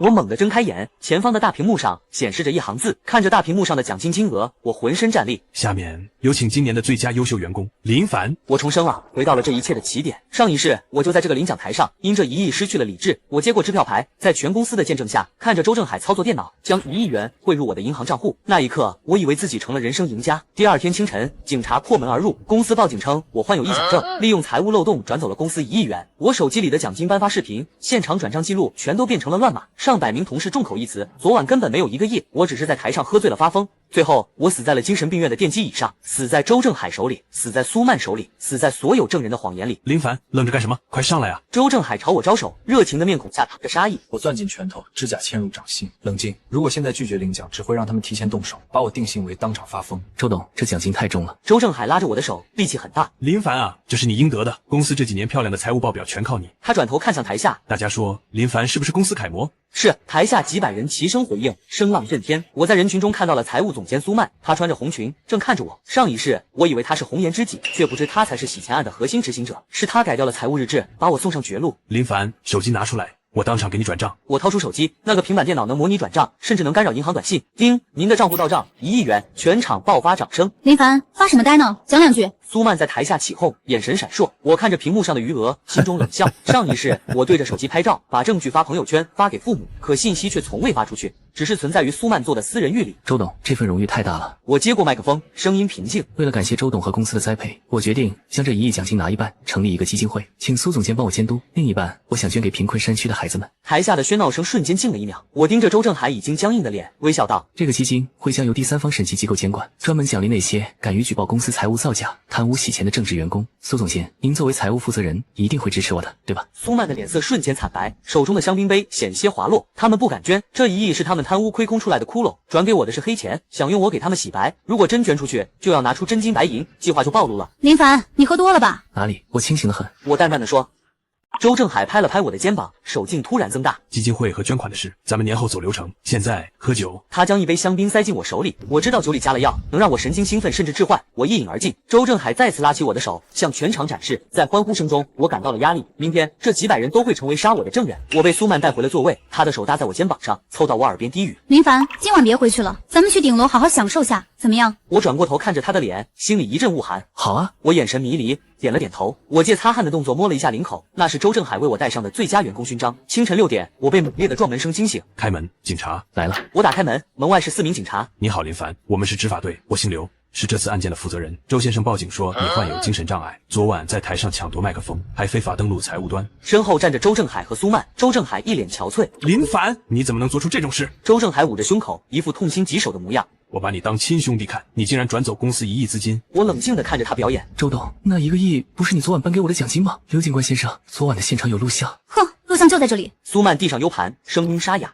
我猛地睁开眼，前方的大屏幕上显示着一行字，看着大屏幕上的奖金金额，我浑身战栗。下面有请今年的最佳优秀员工林凡。我重生了，回到了这一切的起点。上一世，我就在这个领奖台上，因这1亿失去了理智。我接过支票牌，在全公司的见证下，看着周正海操作电脑，将1亿元汇入我的银行账户。那一刻，我以为自己成了人生赢家。第二天清晨，警察破门而入，公司报警称我患有臆想症，利用财务漏洞转走了公司1亿元。我手机里的奖金颁发视频、现场转账记录全都变成了乱码，上百名同事众口一词，昨晚根本没有1个亿，我只是在台上喝醉了发疯。最后，我死在了精神病院的电击椅上，死在周正海手里，死在苏曼手里，死在所有证人的谎言里。林凡，愣着干什么？快上来啊！周正海朝我招手，热情的面孔下淌着杀意。我攥紧拳头，指甲嵌入掌心，冷静。如果现在拒绝领奖，只会让他们提前动手，把我定性为当场发疯。周董，这奖金太重了。周正海拉着我的手，力气很大。林凡啊，这是你应得的，公司这几年漂亮的财务报表全靠你。他转头看向台下，大家说林凡是不是公司楷模？是，台下几百人齐声回应，声浪震天。我在人群中看到了财务总监苏曼，她穿着红裙，正看着我。上一世，我以为她是红颜知己，却不知她才是洗钱案的核心执行者。是她改掉了财务日志，把我送上绝路。林凡，手机拿出来，我当场给你转账。我掏出手机，那个平板电脑能模拟转账，甚至能干扰银行短信。叮，您的账户到账1亿元，全场爆发掌声。林凡，发什么呆呢？讲两句。苏曼在台下起哄，眼神闪烁。我看着屏幕上的余额，心中冷笑。上一世，我对着手机拍照，把证据发朋友圈，发给父母，可信息却从未发出去，只是存在于苏曼做的私人狱里。周董，这份荣誉太大了。我接过麦克风，声音平静。为了感谢周董和公司的栽培，我决定将这1亿奖金拿一半，成立一个基金会，请苏总监帮我监督，另一半我想捐给贫困山区的孩子们。台下的喧闹声瞬间静了1秒，我盯着周正海已经僵硬的脸，微笑道：这个基金会将由第三方审计机构监管，专门奖励那些敢于举报公司财务造假、贪污洗钱的正职员工。苏总监，您作为财务负责人，一定会支持我的，对吧？苏曼的脸色瞬间惨白，手中的香槟杯险些滑落。他们不敢捐，这1亿是他们贪污亏空出来的窟窿，转给我的是黑钱，想用我给他们洗白。如果真捐出去，就要拿出真金白银，计划就暴露了。林凡，你喝多了吧？哪里，我清醒得很。我淡淡的说。周正海拍了拍我的肩膀，手劲突然增大。基金会和捐款的事，咱们年后走流程。现在喝酒。他将一杯香槟塞进我手里，我知道酒里加了药，能让我神经兴奋甚至置换。我一饮而尽。周正海再次拉起我的手，向全场展示。在欢呼声中，我感到了压力。明天这几百人都会成为杀我的证人。我被苏曼带回了座位，他的手搭在我肩膀上，凑到我耳边低语：林凡，今晚别回去了，咱们去顶楼好好享受下，怎么样？我转过头看着他的脸，心里一阵恶寒。好啊，我眼神迷离，点了点头。我借擦汗的动作摸了一下领口，那是周正海为我戴上的最佳员工勋章。清晨6点，我被猛烈的撞门声惊醒。开门，警察来了。我打开门，门外是4名警察。你好，林凡，我们是执法队，我姓刘，是这次案件的负责人。周先生报警说你患有精神障碍，昨晚在台上抢夺麦克风，还非法登录财务端。身后站着周正海和苏曼。周正海一脸憔悴。林凡，你怎么能做出这种事？周正海捂着胸口，一副痛心疾首的模样。我把你当亲兄弟看，你竟然转走公司1亿资金。我冷静地看着他表演。周董，那1个亿不是你昨晚颁给我的奖金吗？刘警官先生，昨晚的现场有录像。哼，录像就在这里。苏曼递上 U 盘，声音沙哑。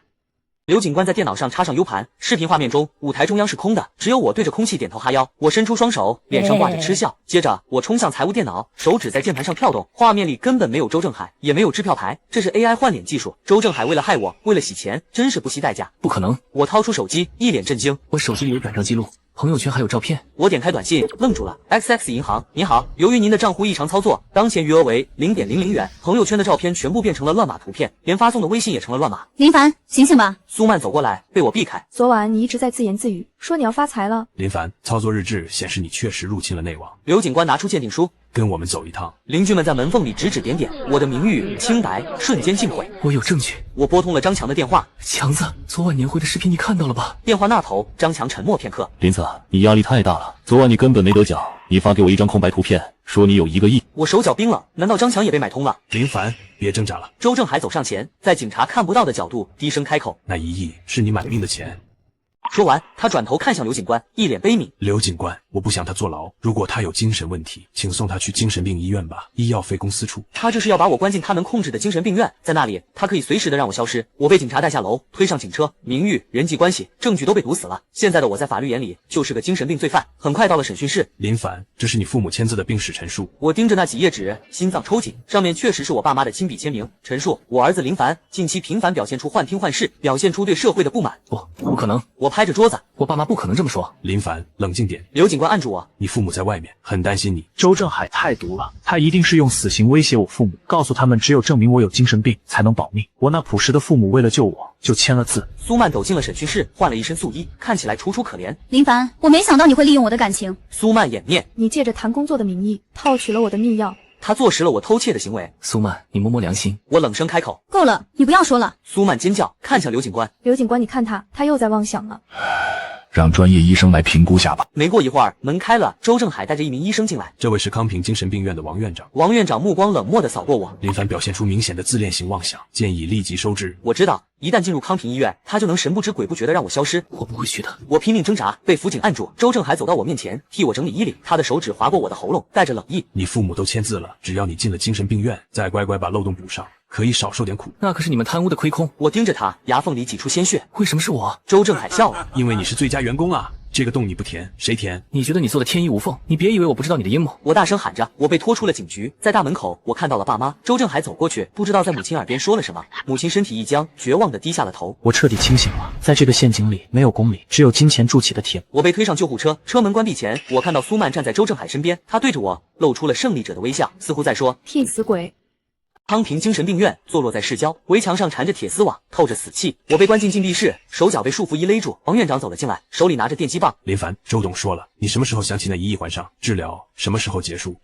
刘警官在电脑上插上 U 盘，视频画面中，舞台中央是空的，只有我对着空气点头哈腰。我伸出双手，脸上挂着嗤笑。接着，我冲向财务电脑，手指在键盘上跳动。画面里根本没有周正海，也没有支票牌，这是 AI 换脸技术。周正海为了害我，为了洗钱，真是不惜代价。不可能！我掏出手机，一脸震惊。我手机里有转账记录，朋友圈还有照片。我点开短信，愣住了。XX 银行，您好，由于您的账户异常操作，当前余额为0.00元。朋友圈的照片全部变成了乱码图片，连发送的微信也成了乱码。林凡，醒醒吧！苏曼走过来，被我避开。昨晚你一直在自言自语，说你要发财了。林凡，操作日志显示你确实入侵了内网。刘警官拿出鉴定书，跟我们走一趟。邻居们在门缝里指指点点，我的名誉清白瞬间尽毁。我有证据。我拨通了张强的电话。强子，昨晚年会的视频你看到了吧？电话那头，张强沉默片刻。林子，你压力太大了，昨晚你根本没得奖，你发给我一张空白图片，说你有1个亿。我手脚冰冷，难道张强也被买通了？林凡，别挣扎了。周正海走上前，在警察看不到的角度低声开口：那1亿是你买命的钱。说完，他转头看向刘警官，一脸悲悯。刘警官，我不想他坐牢，如果他有精神问题，请送他去精神病医院吧，医药费公司出。他这是要把我关进他能控制的精神病院，在那里，他可以随时的让我消失。我被警察带下楼，推上警车，名誉、人际关系、证据都被堵死了。现在的我在法律眼里就是个精神病罪犯。很快到了审讯室。林凡，这是你父母签字的病史陈述。我盯着那几页纸，心脏抽紧，上面确实是我爸妈的亲笔签名。陈述：我儿子林凡近期频繁表现出幻听幻视，表现出对社会的不满。不可能！我拍着桌子，我爸妈不可能这么说。林凡，冷静点。刘警官官按住我。你父母在外面，很担心你。周正海太毒了，他一定是用死刑威胁我父母，告诉他们只有证明我有精神病才能保命。我那朴实的父母为了救我，就签了字。苏曼走进了审讯室，换了一身素衣，看起来楚楚可怜。林凡，我没想到你会利用我的感情。苏曼掩面，你借着谈工作的名义套取了我的密钥。他坐实了我偷窃的行为。苏曼，你摸摸良心。我冷声开口。够了，你不要说了。苏曼尖叫，看向刘警官。刘警官，你看他又在妄想了。让专业医生来评估下吧。没过一会儿，门开了，周正海带着一名医生进来。这位是康平精神病院的王院长。王院长目光冷漠地扫过我。林凡表现出明显的自恋型妄想，建议立即收治。我知道，一旦进入康平医院，他就能神不知鬼不觉地让我消失。我不会去的。我拼命挣扎，被辅警按住。周正海走到我面前，替我整理衣领，他的手指划过我的喉咙，带着冷意。你父母都签字了，只要你进了精神病院，再乖乖把漏洞补上，可以少受点苦。那可是你们贪污的亏空。我盯着他，牙缝里挤出鲜血。为什么是我？周正海笑了。因为你是最佳员工啊。这个洞你不填，谁填？你觉得你做的天衣无缝？你别以为我不知道你的阴谋！我大声喊着，我被拖出了警局。在大门口，我看到了爸妈。周正海走过去，不知道在母亲耳边说了什么。母亲身体一僵，绝望地低下了头。我彻底清醒了，在这个陷阱里，没有公理，只有金钱筑起的铁。我被推上救护车，车门关闭前，我看到苏曼站在周正海身边，他对着我露出了胜利者的微笑，似乎在说：替死鬼。康平精神病院坐落在市郊，围墙上缠着铁丝网，透着死气。我被关进禁闭室，手脚被束缚衣勒住。王院长走了进来，手里拿着电击棒。林凡，周董说了，你什么时候想起那1亿还上？治疗什么时候结束？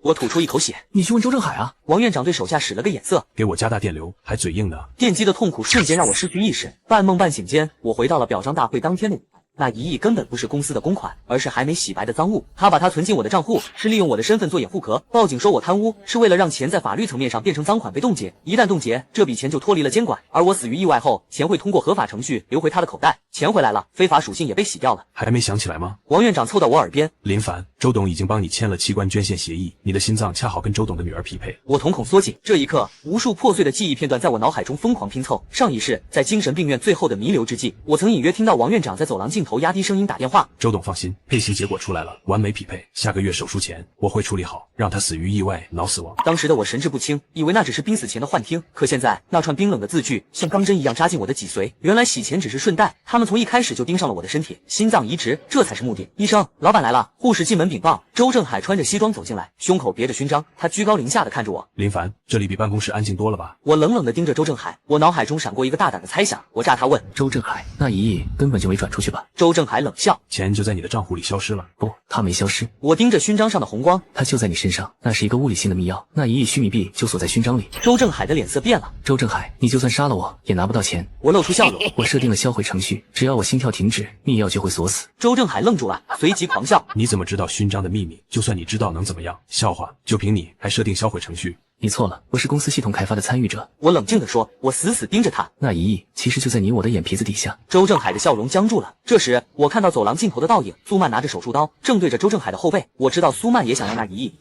我吐出一口血。你去问周正海啊！王院长对手下使了个眼色，给我加大电流，还嘴硬呢。电击的痛苦瞬间让我失去意识，半梦半醒间，我回到了表彰大会当天的午饭。那1亿根本不是公司的公款，而是还没洗白的赃物。他把它存进我的账户，是利用我的身份做掩护壳。报警说我贪污，是为了让钱在法律层面上变成赃款被冻结。一旦冻结，这笔钱就脱离了监管。而我死于意外后，钱会通过合法程序流回他的口袋。钱回来了，非法属性也被洗掉了。还没想起来吗？王院长凑到我耳边，林凡，周董已经帮你签了器官捐献协议，你的心脏恰好跟周董的女儿匹配。我瞳孔缩紧，这一刻，无数破碎的记忆片段在我脑海中疯狂拼凑。上一世，在精神病院最后的弥留之际，我曾隐约听到王院长在走廊尽头压低声音打电话。周董放心，配型结果出来了，完美匹配。下个月手术前，我会处理好，让他死于意外脑死亡。当时的我神志不清，以为那只是濒死前的幻听，可现在那串冰冷的字句像钢针一样扎进我的脊髓。原来洗钱只是顺带，他们从一开始就盯上了我的身体，心脏移植这才是目的。医生，老板来了。护士进门禀报。周正海穿着西装走进来，胸口别着勋章，他居高临下的看着我。林凡，这里比办公室安静多了吧？我冷冷的盯着周正海，我脑海中闪过一个大胆的猜想，我炸他问：周正海，那1亿根本就没转出去吧？周正海冷笑，钱就在你的账户里消失了。不，他没消失。我盯着勋章上的红光，他就在你身上，那是一个物理性的密钥，那1亿虚拟币就锁在勋章里。周正海的脸色变了。周正海，你就算杀了我，也拿不到钱。我露出笑容。我设定了销毁程序，只要我心跳停止，密钥就会锁死。周正海愣住了，随即狂笑。你怎么知道勋章的秘密？就算你知道能怎么样？笑话，就凭你还设定销毁程序？你错了，我是公司系统开发的参与者。我冷静地说，我死死盯着他。那1亿其实就在你我的眼皮子底下。周正海的笑容僵住了。这时，我看到走廊尽头的倒影，苏曼拿着手术刀，正对着周正海的后背。我知道苏曼也想要那1亿。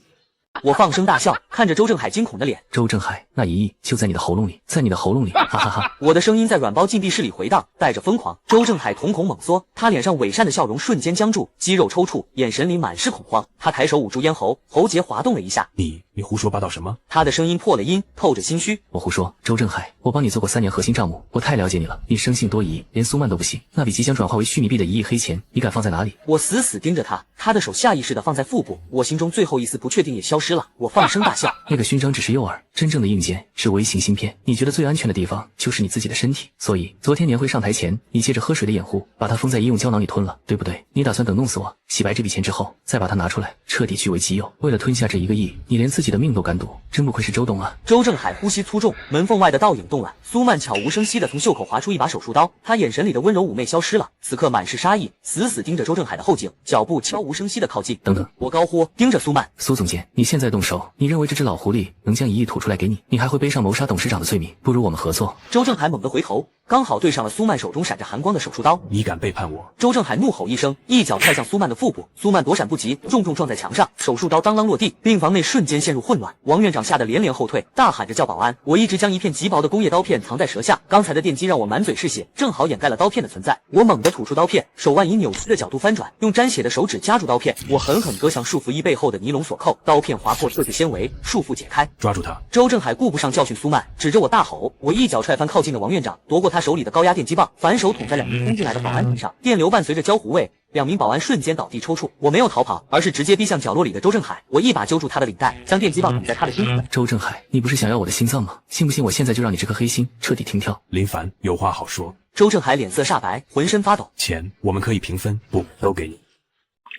我放声大笑，看着周正海惊恐的脸。周正海，那1亿就在你的喉咙里，在你的喉咙里，哈哈哈！我的声音在软包禁闭室里回荡，带着疯狂。周正海瞳孔猛缩，他脸上伪善的笑容瞬间僵住，肌肉抽搐，眼神里满是恐慌。他抬手捂住咽喉，喉结滑动了一下。你胡说八道什么？他的声音破了音，透着心虚。我胡说，周正海，我帮你做过3年核心账目，我太了解你了。你生性多疑，连苏曼都不信。那笔即将转化为虚拟币的1亿黑钱，你敢放在哪里？我死死盯着他，他的手下意识地放在腹部，我心中最后一丝不确定也消失了。我放声大笑。那个勋章只是诱饵，真正的硬件是微型芯片。你觉得最安全的地方就是你自己的身体，所以昨天年会上台前，你借着喝水的掩护，把它封在医用胶囊里吞了，对不对？你打算等弄死我，洗白这笔钱之后，再把它拿出来，彻底据为己有。为了吞下这1个亿，你连自己的命都敢赌，真不愧是周董啊！周正海呼吸粗重，门缝外的倒影动了。苏曼悄无声息地从袖口划出一把手术刀，他眼神里的温柔妩媚消失了，此刻满是杀意，死死盯着周正海的后颈，脚步悄无声息地靠近。等等，我高呼，盯着苏曼。苏总监，你现在动手，你认为这只老狐狸能将1亿吐出来给你？你还会背上谋杀董事长的罪名？不如我们合作。周正海猛地回头，刚好对上了苏曼手中闪着寒光的手术刀。你敢背叛我？周正海怒吼一声，一脚踹向苏曼的腹部，苏曼躲闪不及，重重撞在墙上，手术刀当啷落地，病房内瞬间陷入混乱。王院长吓得连连后退，大喊着叫保安。我一直将一片极薄的工业刀片藏在舌下，刚才的电击让我满嘴是血，正好掩盖了刀片的存在。我猛地吐出刀片，手腕以扭曲的角度翻转，用沾血的手指夹住刀片。我狠狠割向束缚衣背后的尼龙锁扣，刀片划破特制纤维，束缚解开。抓住他！周正海顾不上教训苏曼，指着我大吼。我一脚踹翻靠近的王院长，夺过他手里的高压电击棒，反手捅在2名冲进来的保安身上，电流伴随着焦糊味2名保安瞬间倒地抽搐。我没有逃跑，而是直接逼向角落里的周正海，我一把揪住他的领带，将电击棒顶在他的心口。周正海，你不是想要我的心脏吗？信不信我现在就让你这颗黑心彻底停跳？林凡有话好说。周正海脸色煞白，浑身发抖。钱我们可以平分，不都给你。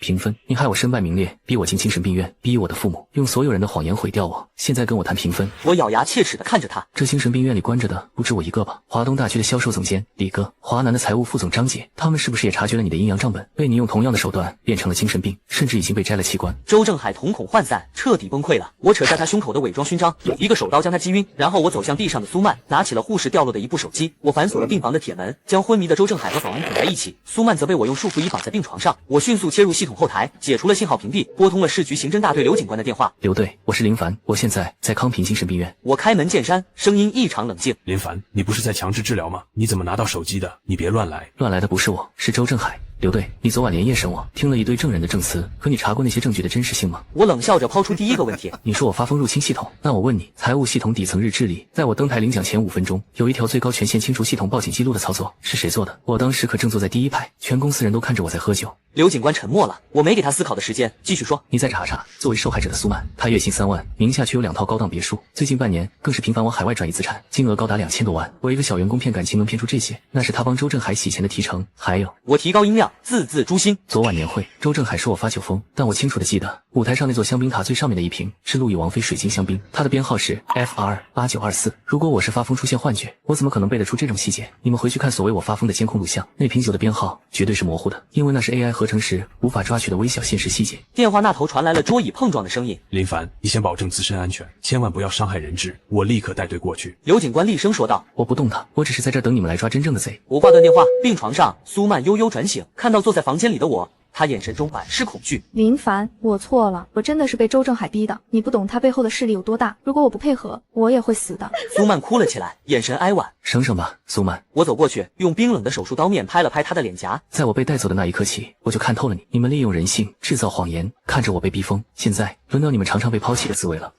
平分？你害我身败名裂，逼我进精神病院，逼我的父母，用所有人的谎言毁掉我，现在跟我谈平分？我咬牙切齿地看着他。这精神病院里关着的不止我一个吧？华东大区的销售总监李哥，华南的财务副总张姐，他们是不是也察觉了你的阴阳账本，被你用同样的手段变成了精神病，甚至已经被摘了器官？周正海瞳孔涣散，彻底崩溃了。我扯下他胸口的伪装勋章，一个手刀将他击晕，然后我走向地上的苏曼，拿起了护士掉落的一部手机。我反锁了病房的铁门，将昏迷的周正海和保安捆在一起。苏曼则被我用束缚衣绑在病床上。我迅速切入系统后台，解除了信号屏蔽，拨通了市局刑侦大队刘警官的电话。刘队，我是林凡，我现在在康平精神病院。我开门见山，声音异常冷静。林凡，你不是在强制治疗吗？你怎么拿到手机的？你别乱来。乱来的不是我，是周正海。刘队，你昨晚连夜审我，听了一堆证人的证词，可你查过那些证据的真实性吗？我冷笑着抛出第一个问题。你说我发疯入侵系统，那我问你，财务系统底层日志里，在我登台领奖前5分钟，有一条最高权限清除系统报警记录的操作，是谁做的？我当时可正坐在第一排，全公司人都看着我在喝酒。刘警官沉默了，我没给他思考的时间，继续说。你再查查，作为受害者的苏曼，她月薪3万，名下却有2套高档别墅，最近半年更是频繁往海外转移资产，金额高达2000多万。我一个小员工骗感情能骗出这些，那是他帮周正海洗钱的提成。还有，我提高音量，字字诛心。昨晚年会，周正海说我发酒疯，但我清楚的记得，舞台上那座香槟塔最上面的一瓶是路易王妃水晶香槟，它的编号是 FR8924。如果我是发疯出现幻觉，我怎么可能背得出这种细节？你们回去看所谓我发疯的监控录像，那瓶酒的编号绝对是模糊的，因为那是 AI 合成时无法抓取的微小现实细节。电话那头传来了桌椅碰撞的声音。林凡，你先保证自身安全，千万不要伤害人质，我立刻带队过去。刘警官厉声说道。我不动他，我只是在这儿等你们来抓真正的贼。我挂断电话，病床上，苏曼悠悠转醒，看到坐在房间里的我，他眼神中满是恐惧。林凡，我错了，我真的是被周正海逼的，你不懂他背后的势力有多大，如果我不配合，我也会死的。苏曼哭了起来，眼神哀婉。省省吧，苏曼。我走过去，用冰冷的手术刀面拍了拍他的脸颊。在我被带走的那一刻起，我就看透了你，你们利用人性制造谎言，看着我被逼疯，现在轮到你们尝尝被抛弃的滋味了。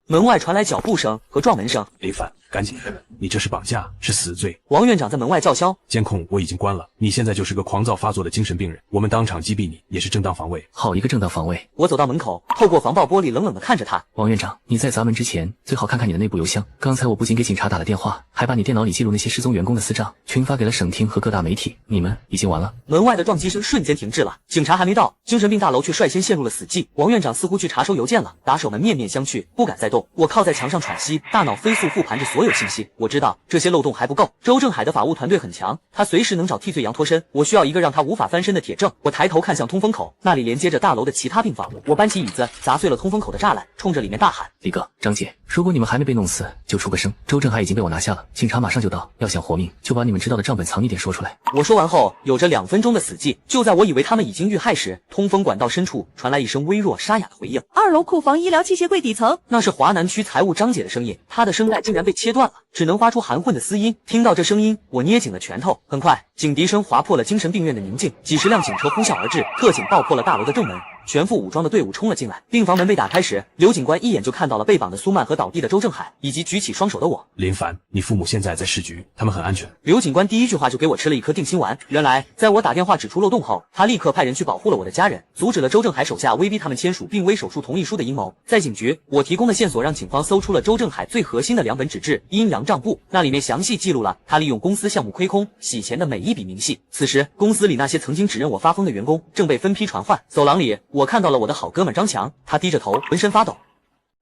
门外传来脚步声和撞门声。林凡，赶紧开门，你这是绑架，是死罪。王院长在门外叫嚣。监控我已经关了，你现在就是个狂躁发作的精神病人，我们当场击毙你也是正当防卫。好一个正当防卫！我走到门口，透过防爆玻璃冷冷地看着他。王院长，你在砸门之前最好看看你的内部邮箱。刚才我不仅给警察打了电话，还把你电脑里记录那些失踪员工的私账群发给了省厅和各大媒体。你们已经完了。门外的撞击声瞬间停滞了，警察还没到，精神病大楼却率先陷入了死寂。王院长似乎去查收邮件了，打手们面面相觑，不敢再动。我靠在墙上喘息，大脑飞速复盘着所有信息。我知道这些漏洞还不够，周正海的法务团队很强，他随时能找替罪羊脱身。我需要一个让他无法翻身的铁证。我抬头看向通风口，那里连接着大楼的其他病房。我搬起椅子，砸碎了通风口的栅栏，冲着里面大喊：李哥、张姐，如果你们还没被弄死，就出个声。周正海已经被我拿下了，警察马上就到，要想活命，就把你们知道的账本藏一点说出来。我说完后，有着2分钟的死寂。就在我以为他们已经遇害时，通风管道深处传来一声微弱沙哑的回应：2楼库房医疗器械柜底层。那是华南区财务张姐的声音，她的声带竟然被切断了，只能发出含混的嘶音。听到这声音，我捏紧了拳头。很快，警笛声划破了精神病院的宁静，几十辆警车呼啸而至，特警爆破了大楼的正门。全副武装的队伍冲了进来。病房门被打开时，刘警官一眼就看到了被绑的苏曼和倒地的周正海，以及举起双手的我。林凡，你父母现在在市局，他们很安全。刘警官第一句话就给我吃了一颗定心丸。原来，在我打电话指出漏洞后，他立刻派人去保护了我的家人，阻止了周正海手下威逼他们签署病危手术同意书的阴谋。在警局，我提供的线索让警方搜出了周正海最核心的2本纸质阴阳账簿，那里面详细记录了他利用公司项目亏空、洗钱的每一笔明细。此时，公司里那些曾经指认我发疯的员工正被分批传唤。走廊里，我看到了我的好哥们张强，他低着头，浑身发抖。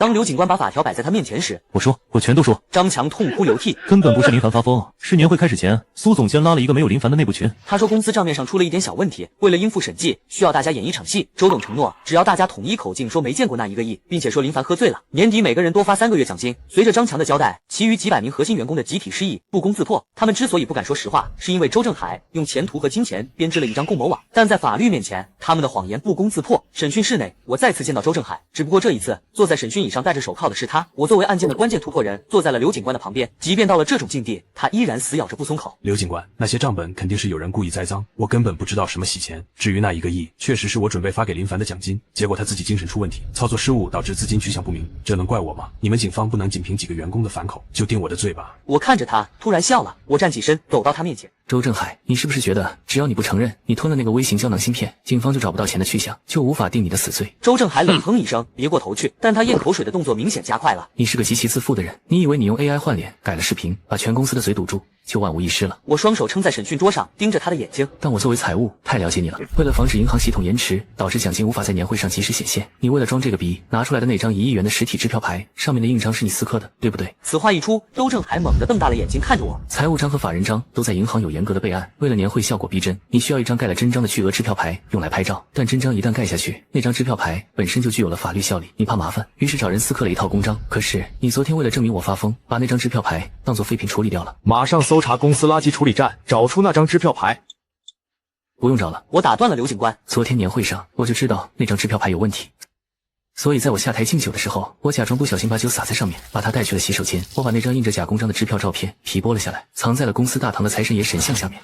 当刘警官把法条摆在他面前时，我全都说。张强痛哭流涕，根本不是林凡发疯，是年会开始前，苏总监拉了一个没有林凡的内部群。他说公司账面上出了一点小问题，为了应付审计，需要大家演一场戏。周董承诺，只要大家统一口径说没见过那1个亿，并且说林凡喝醉了，年底每个人多发3个月奖金。随着张强的交代，其余几百名核心员工的集体失忆、不攻自破。他们之所以不敢说实话，是因为周正海用前途和金钱编织了一张共谋网，但在法律面前，他们的谎言不攻自破。审讯室内，我再次见到周正海，只不过这一次坐在审讯椅椅上戴着手铐的是他，我作为案件的关键突破人，坐在了刘警官的旁边。即便到了这种境地，他依然死咬着不松口。刘警官，那些账本肯定是有人故意栽赃，我根本不知道什么洗钱。至于那1个亿，确实是我准备发给林凡的奖金，结果他自己精神出问题，操作失误导致资金去向不明，这能怪我吗？你们警方不能仅凭几个员工的反口就定我的罪吧？我看着他，突然笑了。我站起身，走到他面前。周正海，你是不是觉得只要你不承认你吞了那个微型胶囊芯片，警方就找不到钱的去向，就无法定你的死罪？周正海冷哼一声，别过头去，但他咽口水的动作明显加快了。你是个极其自负的人，你以为你用 AI 换脸改了视频，把全公司的嘴堵住，就万无一失了？我双手撑在审讯桌上，盯着他的眼睛。但我作为财务太了解你了，为了防止银行系统延迟，导致奖金无法在年会上及时显现，你为了装这个逼，拿出来的那张1亿元的实体支票牌，上面的印章是你私刻的，对不对？此话一出，周正海猛地瞪大了眼睛看着我。财务章和法人章都在银行有严格的备案，为了年会效果逼真，你需要一张盖了真章的巨额支票牌用来拍照。但真章一旦盖下去，那张支票牌本身就具有了法律效力，你怕麻烦，于是找人私刻了一套公章。可是你昨天为了证明我发疯，把那张支票牌当作废品处理掉了。马上搜查公司垃圾处理站，找出那张支票牌。不用找了，我打断了刘警官。昨天年会上我就知道那张支票牌有问题，所以在我下台敬酒的时候，我假装不小心把酒洒在上面，把它带去了洗手间。我把那张印着假公章的支票照片皮剥了下来，藏在了公司大堂的财神爷神像下面。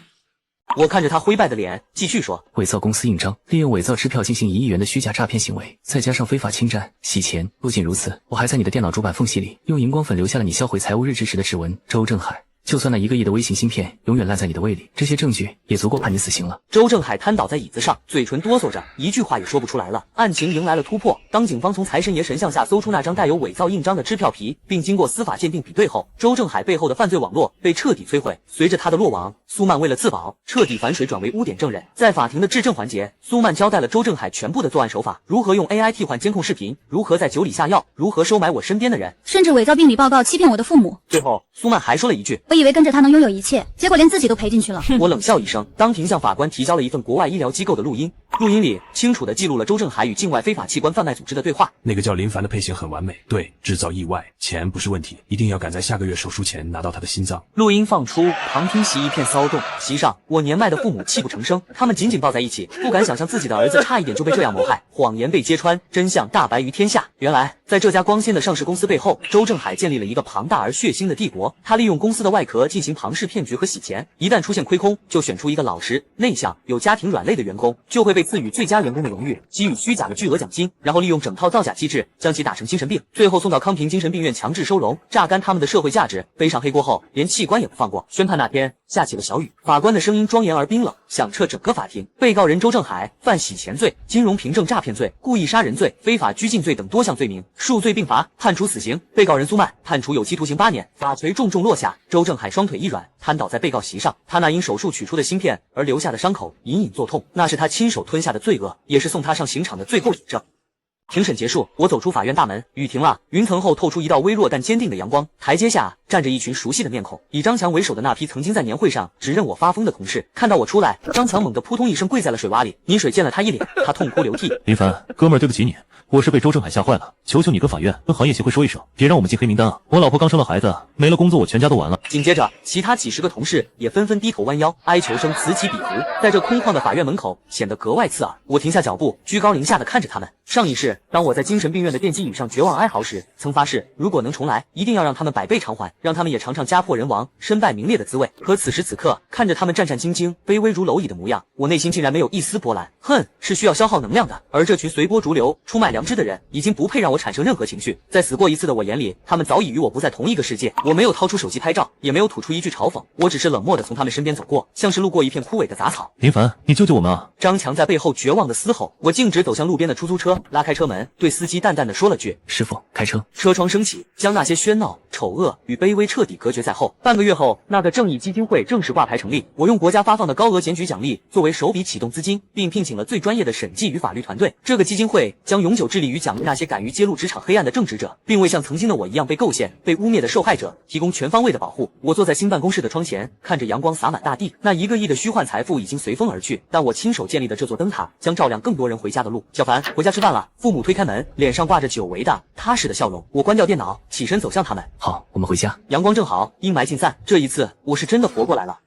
我看着他灰败的脸，继续说：伪造公司印章，利用伪造支票进行1亿元的虚假诈骗行为，再加上非法侵占、洗钱。不仅如此，我还在你的电脑主板缝隙里用荧光粉留下了你销毁财务日志时的指纹。周正海，就算那1个亿的微型芯片永远烂在你的胃里，这些证据也足够判你死刑了。周正海瘫倒在椅子上，嘴唇哆嗦着，一句话也说不出来了。案情迎来了突破，当警方从财神爷神像下搜出那张带有伪造印章的支票皮，并经过司法鉴定比对后，周正海背后的犯罪网络被彻底摧毁。随着他的落网，苏曼为了自保，彻底反水转为污点证人。在法庭的质证环节，苏曼交代了周正海全部的作案手法，如何用 AI 替换监控视频，如何在酒里下药，如何收买我身边的人，甚至伪造病理报告欺骗我的父母。最后，苏曼还说了一句：我以为跟着他能拥有一切，结果连自己都赔进去了。我冷笑一声，当庭向法官提交了一份国外医疗机构的录音。录音里清楚地记录了周正海与境外非法器官贩卖组织的对话。那个叫林凡的配型很完美，对，制造意外，钱不是问题，一定要赶在下个月手术前拿到他的心脏。录音放出，旁听席一片骚动。席上，我年迈的父母泣不成声，他们紧紧抱在一起，不敢想象自己的儿子差一点就被这样谋害。谎言被揭穿，真相大白于天下。原来，在这家光鲜的上市公司背后，周正海建立了一个庞大而血腥的帝国。他利用公司的外壳进行庞氏骗局和洗钱，一旦出现亏空，就选出一个老实、内向、有家庭软肋的员工，就会被赐予最佳员工的荣誉，给予虚假的巨额奖金，然后利用整套造假机制将其打成精神病，最后送到康平精神病院强制收容，榨干他们的社会价值。背上黑锅后，连器官也不放过。宣判那天，下起了小雨，法官的声音庄严而冰冷，响彻整个法庭。被告人周正海犯洗钱罪、金融凭证诈骗罪、故意杀人罪、非法拘禁罪等多项罪名，数罪并罚，判处死刑。被告人苏曼判处有期徒刑8年。法锤重重落下，周正海双腿一软，瘫倒在被告席上。他那因手术取出的芯片而留下的伤口隐隐作痛，那是他亲手吞下的罪恶，也是送他上刑场的最后引证。庭审结束，我走出法院大门，雨停了，云层后透出一道微弱但坚定的阳光。台阶下站着一群熟悉的面孔，以张强为首的那批曾经在年会上指认我发疯的同事，看到我出来，张强猛地扑通一声跪在了水洼里，泥水溅了他一脸，他痛哭流涕。林凡，哥们儿，对不起你，我是被周正海吓坏了，求求你跟法院、跟行业协会说一声，别让我们进黑名单啊！我老婆刚生了孩子，没了工作，我全家都完了。紧接着，其他几十个同事也纷纷低头弯腰，哀求声此起彼伏，在这空旷的法院门口显得格外刺耳。我停下脚步，居高临下的看着他们。上一世，当我在精神病院的电击椅上绝望哀嚎时，曾发誓，如果能重来，一定要让他们百倍偿还，让他们也尝尝家破人亡、身败名裂的滋味。可此时此刻，看着他们战战兢兢、卑微如蝼蚁的模样，我内心竟然没有一丝波澜。恨是需要消耗能量的，而这群随波逐流、出卖良知的人，已经不配让我产生任何情绪。在死过一次的我眼里，他们早已与我不在同一个世界。我没有掏出手机拍照，也没有吐出一句嘲讽，我只是冷漠地从他们身边走过，像是路过一片枯萎的杂草。林凡，你救救我们啊！张强在背后绝望地嘶吼。我径直走向路边的出租车，拉开车门，对司机淡淡地说了句：师傅，开车。车窗升起，将那些喧闹、丑恶与卑微彻底隔绝在后。半个月后，那个正义基金会正式挂牌成立。我用国家发放的高额检举奖励作为首笔启动资金，并聘请了最专业的审计与法律团队。这个基金会将永久致力于奖励那些敢于揭露职场黑暗的正直者，并为像曾经的我一样被构陷、被污蔑的受害者提供全方位的保护。我坐在新办公室的窗前，看着阳光洒满大地。那1个亿的虚幻财富已经随风而去，但我亲手建立的这座灯塔将照亮更多人回家的路。小凡，回家吃饭了。父母推开门，脸上挂着久违的踏实的笑容。我关掉电脑，起身走向他们。好，我们回家。阳光正好，阴霾尽散。这一次，我是真的活过来了。